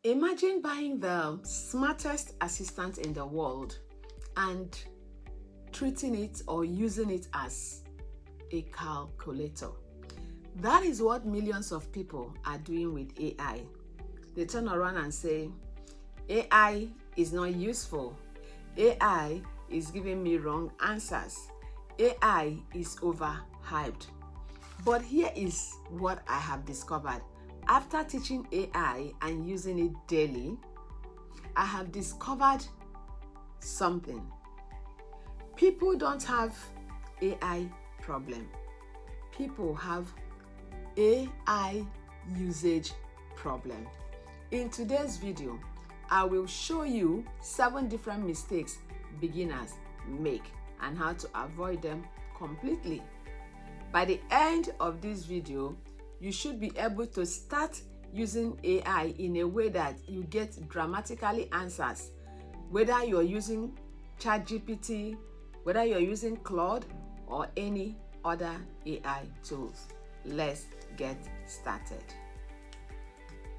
Imagine buying the smartest assistant in the world and treating it or using it as a calculator. That is what millions of people are doing with AI. They turn around and say, AI is not useful. AI is giving me wrong answers. AI is overhyped. But here is what I have discovered. After teaching AI and using it daily, I have discovered something. People don't have AI problem. People have AI usage problem. In today's video, I will show you 7 different mistakes beginners make and how to avoid them completely. By the end of this video, you should be able to start using AI in a way that you get dramatically answers, whether you're using ChatGPT, whether you're using Claude or any other AI tools. Let's get started.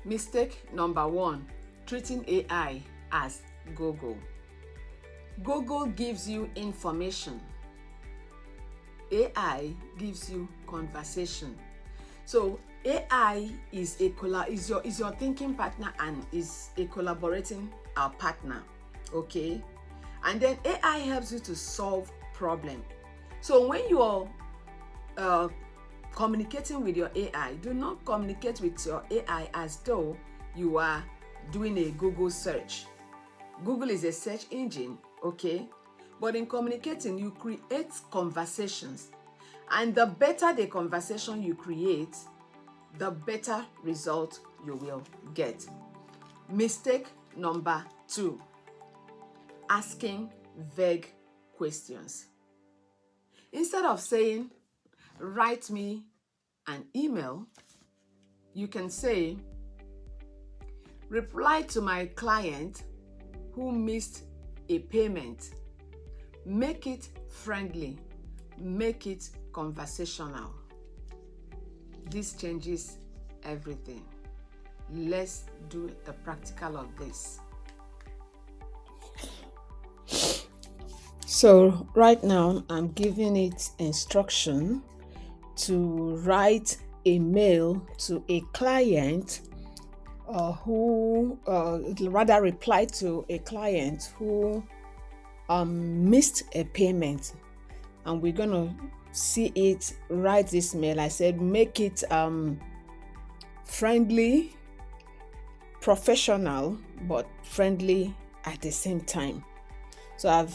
Mistake number 1, treating AI as Google. Google gives you information. AI gives you conversation. So AI is your thinking partner and is a collaborating partner, okay? And then AI helps you to solve problem. So when you are communicating with your AI, do not communicate with your AI as though you are doing a Google search. Google is a search engine, okay? But in communicating, you create conversations. And the better the conversation you create, the better result you will get. Mistake number 2, asking vague questions. Instead of saying, write me an email, you can say, reply to my client who missed a payment. Make it friendly, make it conversational. This changes everything. Let's do the practical of this. So right now I'm giving it instruction to write a mail to a client who reply to a client who missed a payment, and we're gonna see it write this mail. I said make it friendly, professional, but friendly at the same time. So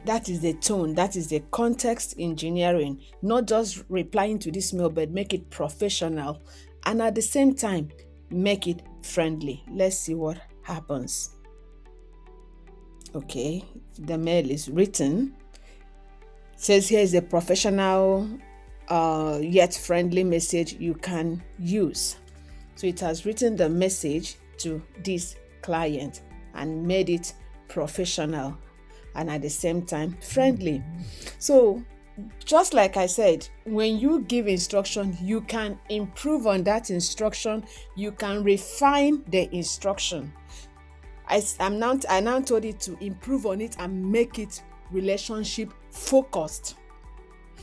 that is the tone, that is the context engineering, not just replying to this mail, but make it professional and at the same time make it friendly. Let's see what happens. Okay, the mail is written. It says here is a professional yet friendly message you can use. So it has written the message to this client and made it professional and at the same time friendly. So just like I said, when you give instruction, you can improve on that instruction. You can refine the instruction. I now told it to improve on it and make it relationship focused.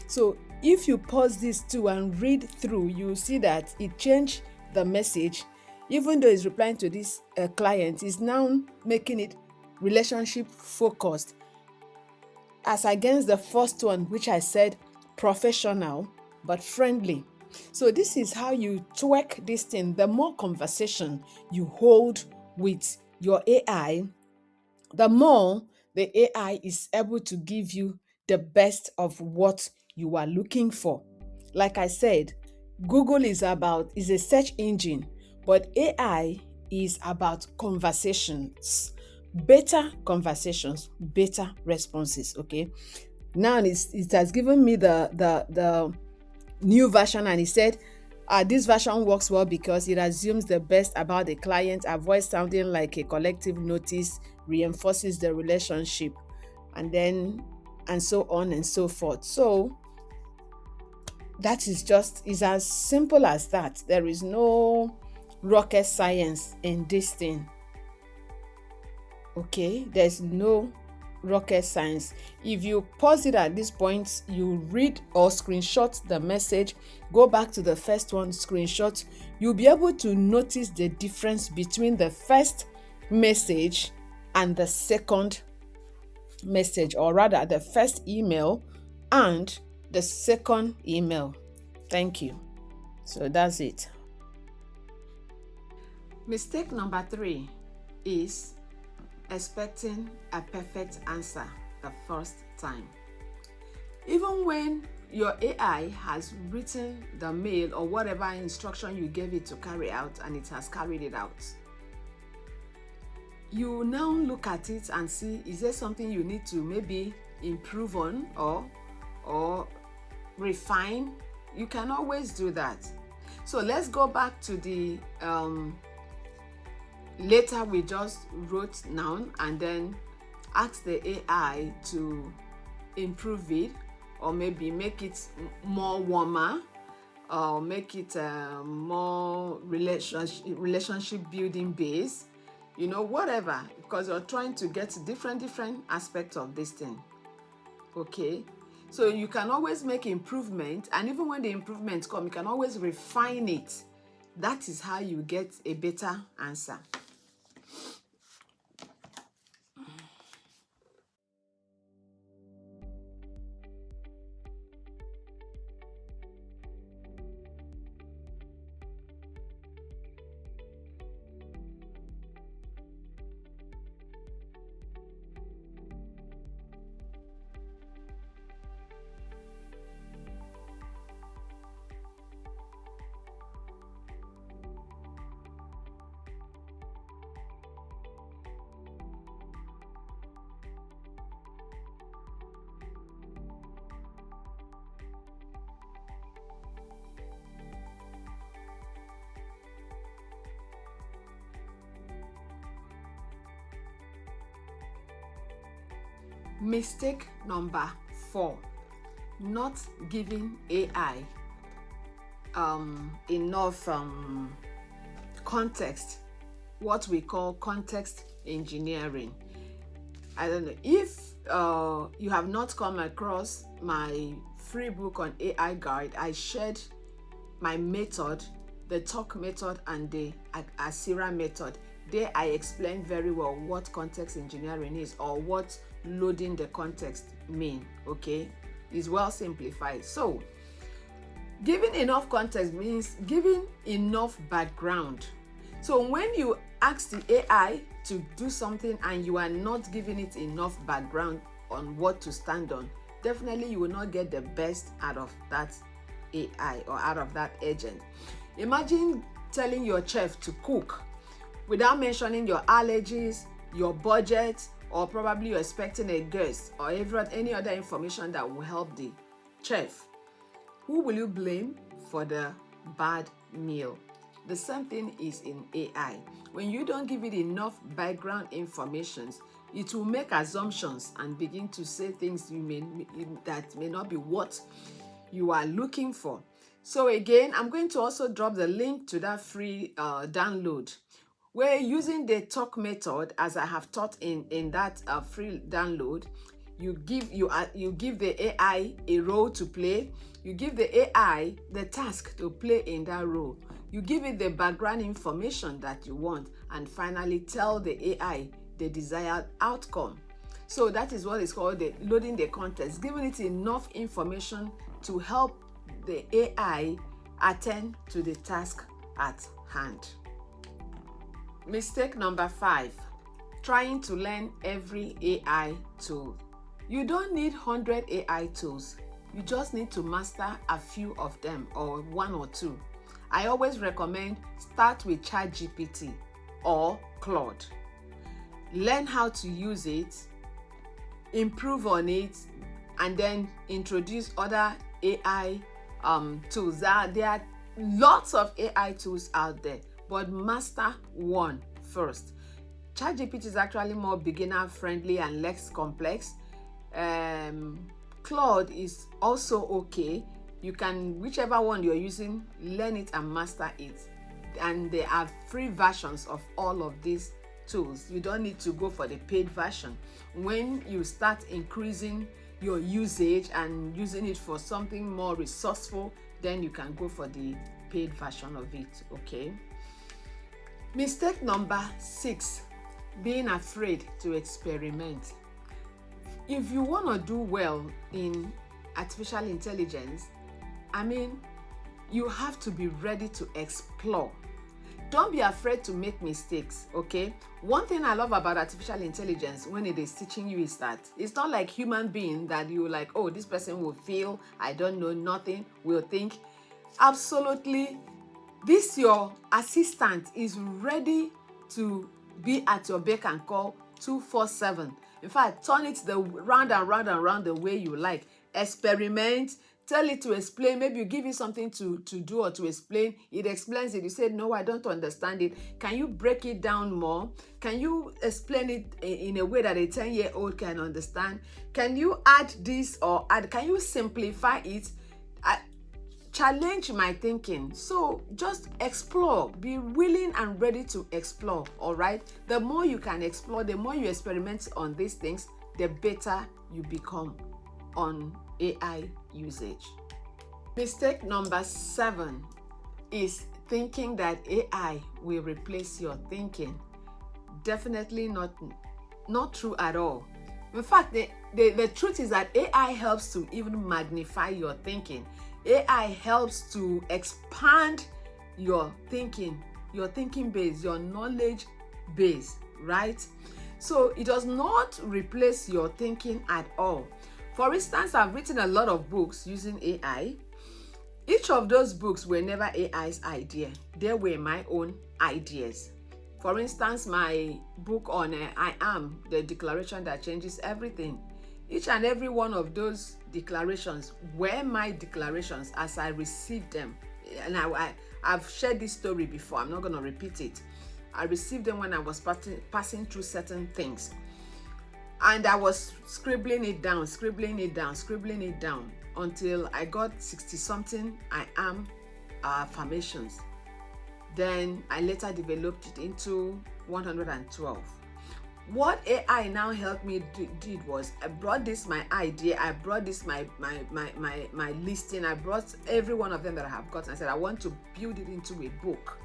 So if you pause this too and read through, you see that it changed the message. Even though it's replying to this client, is now making it relationship focused, as against the first one, which I said professional but friendly. So this is how you tweak this thing. The more conversation you hold with your AI, the more the AI is able to give you the best of what you are looking for. Like I said, Google is a search engine, but AI is about conversations. Better conversations, better responses. Okay. Now it has given me the new version, and it said this version works well because it assumes the best about the client, avoids sounding like a collective notice, reinforces the relationship, and so on and so forth. So that is as simple as that. There is no rocket science in this thing. Okay, there's no rocket science. If you pause it at this point, you read or screenshot the message, go back to the first one, screenshot, you'll be able to notice the difference between the first message and the second message, or rather the first email and the second email. Thank you. So that's it. Mistake number 3 is expecting a perfect answer the first time. Even when your AI has written the mail or whatever instruction you gave it to carry out and it has carried it out, you now look at it and see, is there something you need to maybe improve on or refine? You can always do that. So let's go back to the letter we just wrote now and then ask the AI to improve it, or maybe make it more warmer, or make it more relationship building based, whatever, because you're trying to get different aspects of this thing. Okay, so you can always make improvement, and even when the improvements come, you can always refine it. That is how you get a better answer. Mistake number 4, not giving AI enough context, what we call context engineering. I don't know if you have not come across my free book on AI guide. I shared my method, the talk method and the Asira method. There I explained very well what context engineering is, or what loading the context mean. Okay, it's well simplified. So giving enough context means giving enough background. So when you ask the AI to do something and you are not giving it enough background on what to stand on, definitely you will not get the best out of that AI or out of that agent. Imagine telling your chef to cook without mentioning your allergies, your budget, or probably you're expecting a guest, or any other information that will help the chef. Who will you blame for the bad meal? The same thing is in AI. When you don't give it enough background information, it will make assumptions and begin to say things that may not be what you are looking for. So again, I'm going to also drop the link to that free download. We're using the talk method, as I have taught in that free download. You give the AI a role to play. You give the AI the task to play in that role. You give it the background information that you want, and finally tell the AI the desired outcome. So that is what is called the loading the context, giving it enough information to help the AI attend to the task at hand. Mistake number 5, trying to learn every AI tool. You don't need 100 AI tools. You just need to master a few of them, or 1 or 2. I always recommend start with ChatGPT or Claude. Learn how to use it, improve on it, and then introduce other AI tools. There are lots of AI tools out there, but master one first. ChatGPT is actually more beginner friendly and less complex. Claude is also okay. You can, whichever one you're using, learn it and master it. and there are free versions of all of these tools. You don't need to go for the paid version. When you start increasing your usage and using it for something more resourceful, then you can go for the paid version of it. Okay. Mistake number 6, being afraid to experiment. If you want to do well in artificial intelligence, you have to be ready to explore. Don't be afraid to make mistakes, okay? One thing I love about artificial intelligence when it is teaching you is that it's not like human being that you like, oh, this person will feel, I don't know nothing, will think. Absolutely, this your assistant is ready to be at your beck and call 24/7. In fact, turn it the round and round and round the way you like. Experiment. Tell it to explain. Maybe you give it something to do or to explain. It explains it. You say, no, I don't understand it. Can you break it down more? Can you explain it in a way that a 10-year-old can understand? Can you add this or add? Can you simplify it? Challenge my thinking. So just explore. Be willing and ready to explore. All right. The more you can explore, the more you experiment on these things, the better you become on AI usage. Mistake number 7 is thinking that AI will replace your thinking. Definitely not true at all. In fact, the truth is that AI helps to even magnify your thinking. AI helps to expand your thinking base, your knowledge base, right? So it does not replace your thinking at all. For instance, I've written a lot of books using AI. Each of those books were never AI's idea. They were my own ideas. For instance, my book on I Am, the declaration that changes everything. Each and every one of those declarations were my declarations as I received them. And I've shared this story before. I'm not going to repeat it. I received them when I was passing through certain things. And I was scribbling it down until I got 60-something I am affirmations. Then I later developed it into 112. What AI now helped me did was I brought this my idea, I brought this my listing, I brought every one of them that I have gotten. I said I want to build it into a book,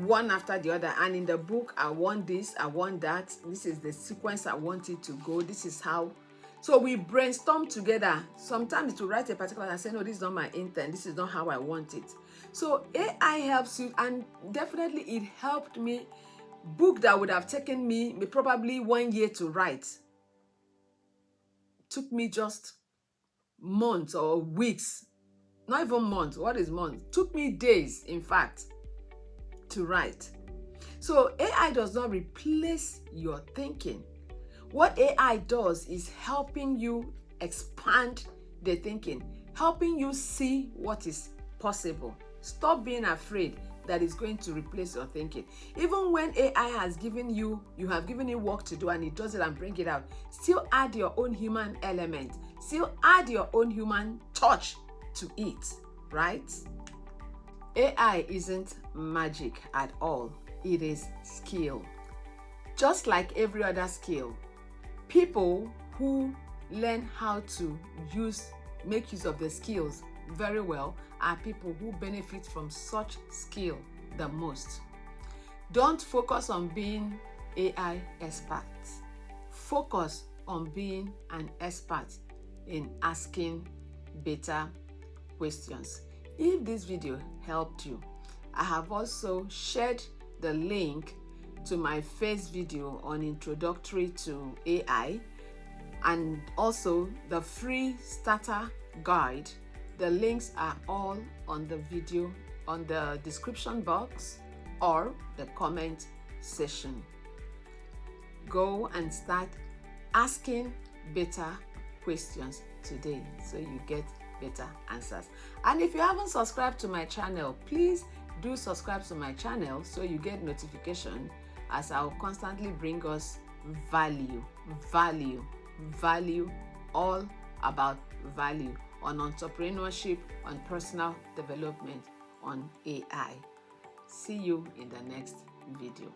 one after the other. And in the book, I want this, I want that. This is the sequence I want it to go. This is how. So we brainstorm together. Sometimes to write a particular, I say, no, this is not my intent. This is not how I want it. So AI helps you, and definitely it helped me. Book that would have taken me probably 1 year to write took me just months or weeks, not even months. What is months? Took me days, in fact, to write. So AI does not replace your thinking. What AI does is helping you expand the thinking, helping you see what is possible. Stop being afraid that is going to replace your thinking. Even when AI has given you have given it work to do and it does it and bring it out, still add your own human element, still add your own human touch to it, right? AI isn't magic at all. It is skill. Just like every other skill, people who learn how to make use of the skills very well are people who benefit from such skill the most. Don't focus on being AI experts. Focus on being an expert in asking better questions. If this video helped you, I have also shared the link to my first video on introductory to AI and also the free starter guide. The links are all on the video, on the description box or the comment section. Go and start asking better questions today so you get better answers. And if you haven't subscribed to my channel, please do subscribe to my channel so you get notification as I'll constantly bring us value, all about value on entrepreneurship, on personal development, on AI. See you in the next video.